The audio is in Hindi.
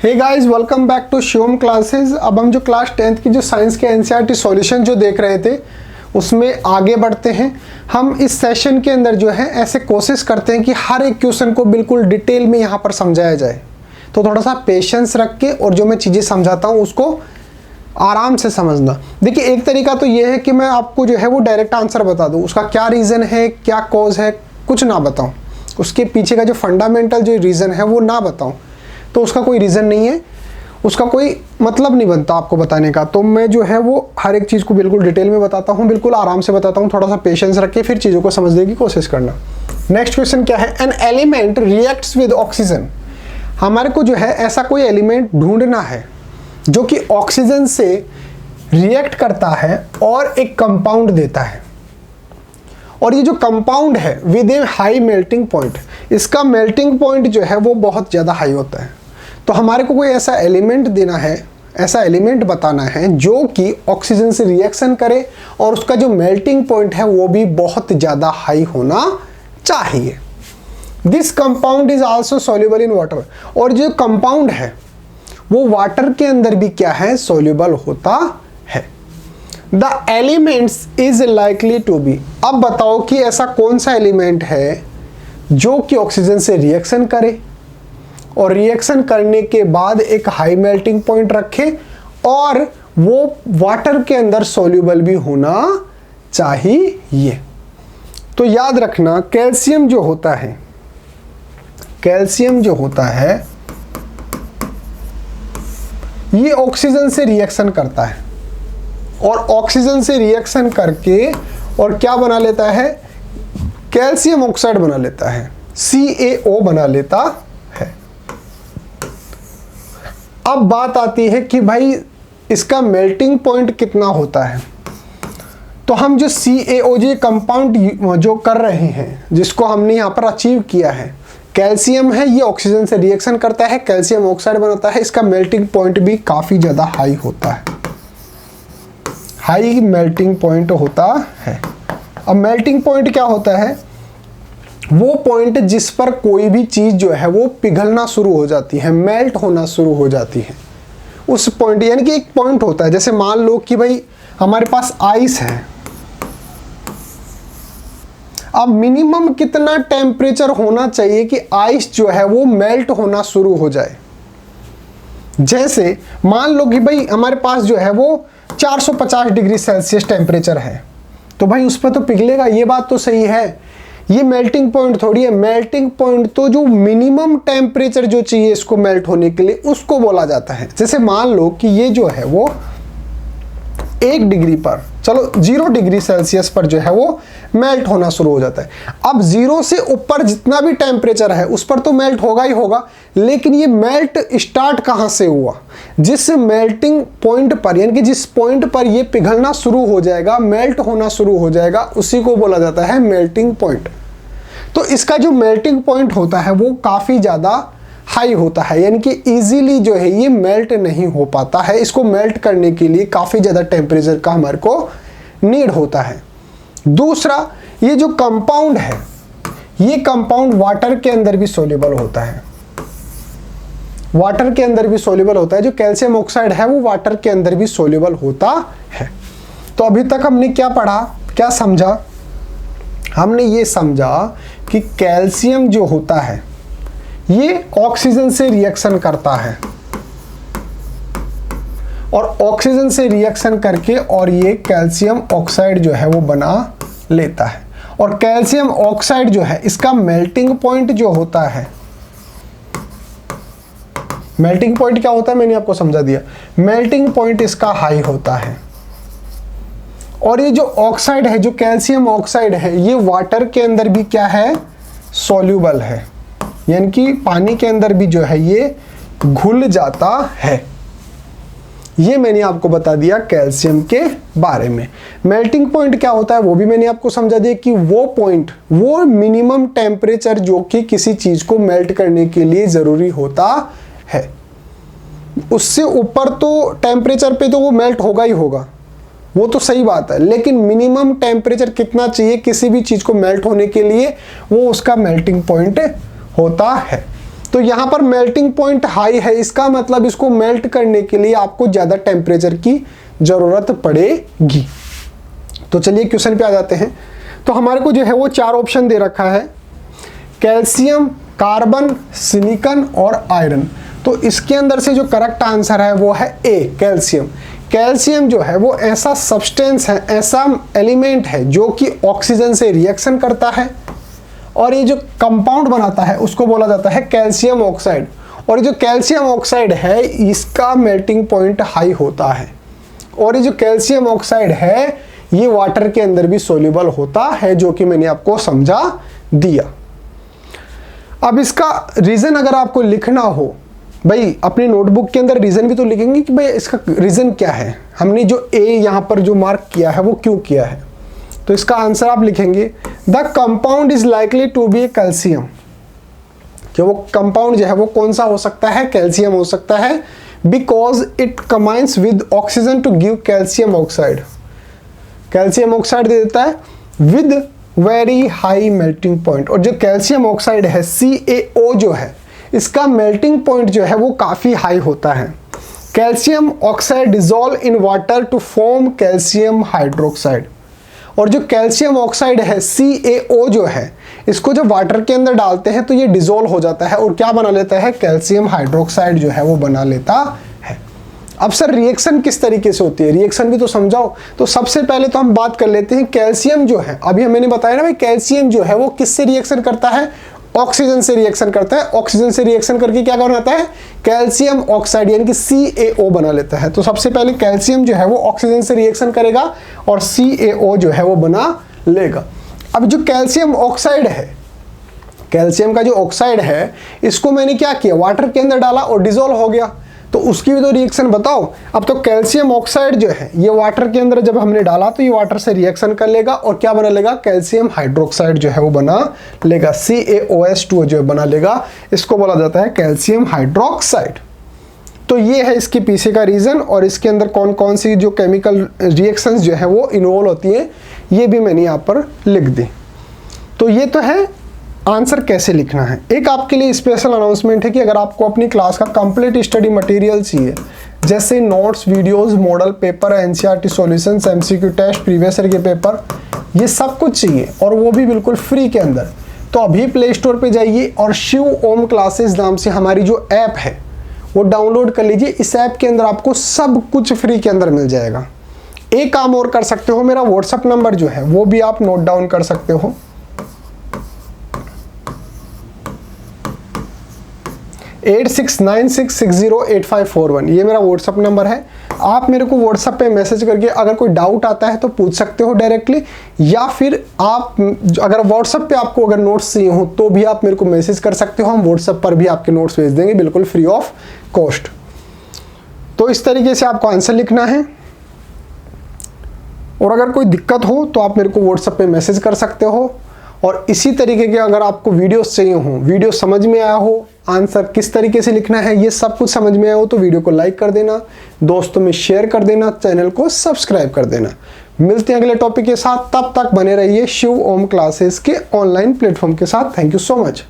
Hey guys, welcome back to Shivam classes. अब हम जो क्लास 10th की जो साइंस के एनसीईआरटी सॉल्यूशन जो देख रहे थे उसमें आगे बढ़ते हैं। हम इस सेशन के अंदर जो है ऐसे कोशिश करते हैं कि हर एक क्वेश्चन को बिल्कुल डिटेल में यहाँ पर समझाया जाए। तो थोड़ा सा पेशेंस रख के और जो मैं चीज़ें समझाता हूँ उसको आराम से समझना। देखिए, एक तरीका तो ये है कि मैं आपको जो है वो डायरेक्ट आंसर बता दूँ, उसका क्या रीज़न है, क्या कॉज है, कुछ ना बताऊँ, उसके पीछे का जो फंडामेंटल जो रीज़न है वो ना बताऊँ, तो उसका कोई रीज़न नहीं है, उसका कोई मतलब नहीं बनता आपको बताने का। तो मैं जो है वो हर एक चीज़ को बिल्कुल डिटेल में बताता हूँ, बिल्कुल आराम से बताता हूँ। थोड़ा सा पेशेंस रख के फिर चीज़ों को समझने की कोशिश करना। नेक्स्ट क्वेश्चन क्या है? An element reacts with oxygen. हमारे को जो है ऐसा कोई एलिमेंट ढूंढना है जो कि ऑक्सीजन से रिएक्ट करता है और एक कंपाउंड देता है। और ये जो कंपाउंड है with A high melting point, इसका मेल्टिंग पॉइंट जो है वो बहुत ज़्यादा हाई होता है। तो हमारे को कोई ऐसा एलिमेंट देना है, ऐसा एलिमेंट बताना है जो कि ऑक्सीजन से रिएक्शन करे और उसका जो मेल्टिंग पॉइंट है वो भी बहुत ज़्यादा हाई होना चाहिए। This compound is also soluble in water. और जो कंपाउंड है वो वाटर के अंदर भी क्या है, सॉल्युबल होता है। The elements is likely to be. अब बताओ कि ऐसा कौन सा एलिमेंट है जो कि ऑक्सीजन से रिएक्शन करे और रिएक्शन करने के बाद एक हाई मेल्टिंग पॉइंट रखे और वो वाटर के अंदर सॉल्युबल भी होना चाहिए। तो याद रखना, कैल्शियम जो होता है, कैल्शियम जो होता है ये ऑक्सीजन से रिएक्शन करता है और ऑक्सीजन से रिएक्शन करके और क्या बना लेता है, कैल्शियम ऑक्साइड बना लेता है, CaO बना लेता है। अब बात आती है कि भाई इसका मेल्टिंग पॉइंट कितना होता है। तो हम जो CaO कंपाउंड जो कर रहे हैं, जिसको हमने यहाँ पर अचीव किया है, कैल्शियम है, ये ऑक्सीजन से रिएक्शन करता है, कैल्शियम ऑक्साइड बनाता है, इसका मेल्टिंग पॉइंट भी काफ़ी ज़्यादा हाई होता है, हाई मेल्टिंग पॉइंट होता है। अब मेल्टिंग पॉइंट क्या होता है? वो पॉइंट जिस पर कोई भी चीज़ जो है वो पिघलना शुरू हो जाती है, मेल्ट होना शुरू हो जाती है। उस पॉइंट, यानी कि एक पॉइंट होता है, जैसे मान लो कि भाई हमारे पास आइस है। अब मिनिमम कितना टेम्परेचर होना चाहिए कि आइस जो है वो मेल्ट होना शुरू हो जाए? जैसे मान लो कि भाई हमारे पास जो है वो 450 डिग्री सेल्सियस टेम्परेचर है, तो भाई उस पर तो पिघलेगा, ये बात तो सही है। ये मेल्टिंग पॉइंट थोड़ी है, मेल्टिंग पॉइंट तो जो मिनिमम टेम्परेचर जो चाहिए इसको मेल्ट होने के लिए उसको बोला जाता है। जैसे मान लो कि ये जो है वो 1 डिग्री पर, चलो 0 डिग्री सेल्सियस पर जो है वो मेल्ट होना शुरू हो जाता है। अब 0 से ऊपर जितना भी टेम्परेचर है उस पर तो मेल्ट होगा ही होगा, लेकिन ये मेल्ट स्टार्ट कहाँ से हुआ? जिस मेल्टिंग पॉइंट पर, यानी कि जिस पॉइंट पर ये पिघलना शुरू हो जाएगा, मेल्ट होना शुरू हो जाएगा, उसी को बोला जाता है मेल्टिंग पॉइंट। तो इसका जो मेल्टिंग पॉइंट होता है वो काफ़ी ज़्यादा हाई होता है, यानी कि इजीली जो है ये मेल्ट नहीं हो पाता है। इसको मेल्ट करने के लिए काफ़ी ज़्यादा टेम्परेचर का हमारे को नीड होता है। दूसरा, ये जो कंपाउंड है, ये कंपाउंड वाटर के अंदर भी सोल्यूबल होता है, वाटर के अंदर भी सोल्यूबल होता है। जो कैल्शियम ऑक्साइड है वो वाटर के अंदर भी सोल्यूबल होता है। तो अभी तक हमने क्या पढ़ा, क्या समझा? हमने ये समझा कि कैल्शियम जो होता है ये ऑक्सीजन से रिएक्शन करता है और ऑक्सीजन से रिएक्शन करके और ये कैल्शियम ऑक्साइड जो है वो बना लेता है। और कैल्शियम ऑक्साइड जो है इसका मेल्टिंग पॉइंट जो होता है, मेल्टिंग पॉइंट क्या होता है मैंने आपको समझा दिया। मेल्टिंग पॉइंट इसका हाई होता है और ये जो ऑक्साइड है, जो कैल्शियम ऑक्साइड है, ये वाटर के अंदर भी क्या है, सॉल्यूबल है, यानी कि पानी के अंदर भी जो है ये घुल जाता है। ये मैंने आपको बता दिया कैल्शियम के बारे में। मेल्टिंग पॉइंट क्या होता है वो भी मैंने आपको समझा दिया कि वो पॉइंट, वो मिनिमम टेम्परेचर जो कि किसी चीज को मेल्ट करने के लिए जरूरी होता है। उससे ऊपर तो टेम्परेचर पे तो वो मेल्ट होगा ही होगा, वो तो सही बात है, लेकिन मिनिमम टेम्परेचर कितना चाहिए किसी भी चीज को मेल्ट होने के लिए, वो उसका मेल्टिंग पॉइंट होता है। तो यहाँ पर मेल्टिंग पॉइंट हाई है, इसका मतलब इसको मेल्ट करने के लिए आपको ज़्यादा टेम्परेचर की ज़रूरत पड़ेगी। तो चलिए क्वेश्चन पे आ जाते हैं। तो हमारे को जो है वो 4 ऑप्शन दे रखा है, कैल्शियम, कार्बन, सिलिकॉन और आयरन। तो इसके अंदर से जो करेक्ट आंसर है वो है ए, कैल्शियम। कैल्शियम जो है वो ऐसा सब्सटेंस है, ऐसा एलिमेंट है जो कि ऑक्सीजन से रिएक्शन करता है और ये जो कंपाउंड बनाता है उसको बोला जाता है कैल्शियम ऑक्साइड। और ये जो कैल्शियम ऑक्साइड है इसका मेल्टिंग पॉइंट हाई होता है और ये जो कैल्शियम ऑक्साइड है ये वाटर के अंदर भी सोल्यूबल होता है, जो कि मैंने आपको समझा दिया। अब इसका रीजन अगर आपको लिखना हो, भाई अपनी नोटबुक के अंदर रीजन भी तो लिखेंगे कि भाई इसका रीजन क्या है, हमने जो ए यहाँ पर जो मार्क किया है वो क्यों किया है। तो इसका आंसर आप लिखेंगे the compound is likely to be a calcium, कि वो कंपाउंड जो है वो कौन सा हो सकता है, कैल्शियम हो सकता है, because it combines with oxygen to give calcium oxide. Calcium oxide दे देता है with very high melting point. और जो कैल्शियम ऑक्साइड है CaO जो है इसका मेल्टिंग पॉइंट जो है वो काफ़ी हाई होता है। Calcium oxide dissolve in water to form calcium hydroxide. और जो कैल्शियम ऑक्साइड है CaO जो है इसको जब वाटर के अंदर डालते हैं तो ये डिजोल्व हो जाता है और क्या बना लेता है, कैल्शियम हाइड्रोक्साइड जो है वो बना लेता है। अब सर रिएक्शन किस तरीके से होती है, रिएक्शन भी तो समझाओ। तो सबसे पहले तो हम बात कर लेते हैं कैल्शियम जो है, अभी मैंने बताया ना भाई कैल्शियम जो है वो किससे रिएक्शन करता है, ऑक्सीजन से रिएक्शन करता है। ऑक्सीजन से रिएक्शन करके क्या बनाता है, कैल्शियम ऑक्साइड यानी कि CaO बना लेता है। तो सबसे पहले कैल्शियम जो है वो ऑक्सीजन से रिएक्शन करेगा और CaO जो है वो बना लेगा। अब जो कैल्शियम ऑक्साइड है, कैल्शियम का जो ऑक्साइड है इसको मैंने क्या किया, वाटर के अंदर डाला और डिजोल्व हो गया, तो उसकी भी तो रिएक्शन बताओ। अब तो कैल्शियम ऑक्साइड जो है ये वाटर के अंदर जब हमने डाला तो ये वाटर से रिएक्शन कर लेगा और क्या बना लेगा, कैल्शियम हाइड्रोक्साइड जो है वो बना लेगा, CaOH2 जो बना लेगा, इसको बोला जाता है कैल्शियम हाइड्रोक्साइड। तो ये है इसके पीछे का रीज़न और इसके अंदर कौन कौन सी जो केमिकल रिएक्शंस जो है वो इन्वॉल्व होती हैं ये भी मैंने यहाँ पर लिख दी। तो ये तो है आंसर कैसे लिखना है। एक आपके लिए स्पेशल अनाउंसमेंट है कि अगर आपको अपनी क्लास का कंप्लीट स्टडी मटेरियल चाहिए, जैसे notes, videos, model paper, NCERT solutions, MCQ test, previous year के पेपर, ये सब कुछ चाहिए और वो भी बिल्कुल फ्री के अंदर, तो अभी प्ले स्टोर पे जाइए और शिव ओम क्लासेस नाम से हमारी जो ऐप है वो डाउनलोड कर लीजिए। इस ऐप के अंदर आपको सब कुछ फ्री के अंदर मिल जाएगा। एक काम और कर सकते हो, मेरा व्हाट्सअप नंबर जो है वो भी आप नोट डाउन कर सकते हो, 8696608541। ये मेरा व्हाट्सअप नंबर है। आप मेरे को व्हाट्सअप पे मैसेज करके अगर कोई डाउट आता है तो पूछ सकते हो डायरेक्टली, या फिर आप अगर व्हाट्सअप पे आपको अगर नोट्स चाहिए हो तो भी आप मेरे को मैसेज कर सकते हो, हम व्हाट्सअप पर भी आपके नोट्स भेज देंगे बिल्कुल फ्री ऑफ कॉस्ट। तो इस तरीके से आपको आंसर लिखना है और अगर कोई दिक्कत हो तो आप मेरे को व्हाट्सएप पे मैसेज कर सकते हो। और इसी तरीके के अगर आपको वीडियोस चाहिए हो, वीडियो समझ में आया हो, आंसर किस तरीके से लिखना है ये सब कुछ समझ में आया हो तो वीडियो को लाइक कर देना, दोस्तों में शेयर कर देना, चैनल को सब्सक्राइब कर देना। मिलते हैं अगले टॉपिक के साथ, तब तक बने रहिए शिव ओम क्लासेस के ऑनलाइन प्लेटफॉर्म के साथ। Thank you so much.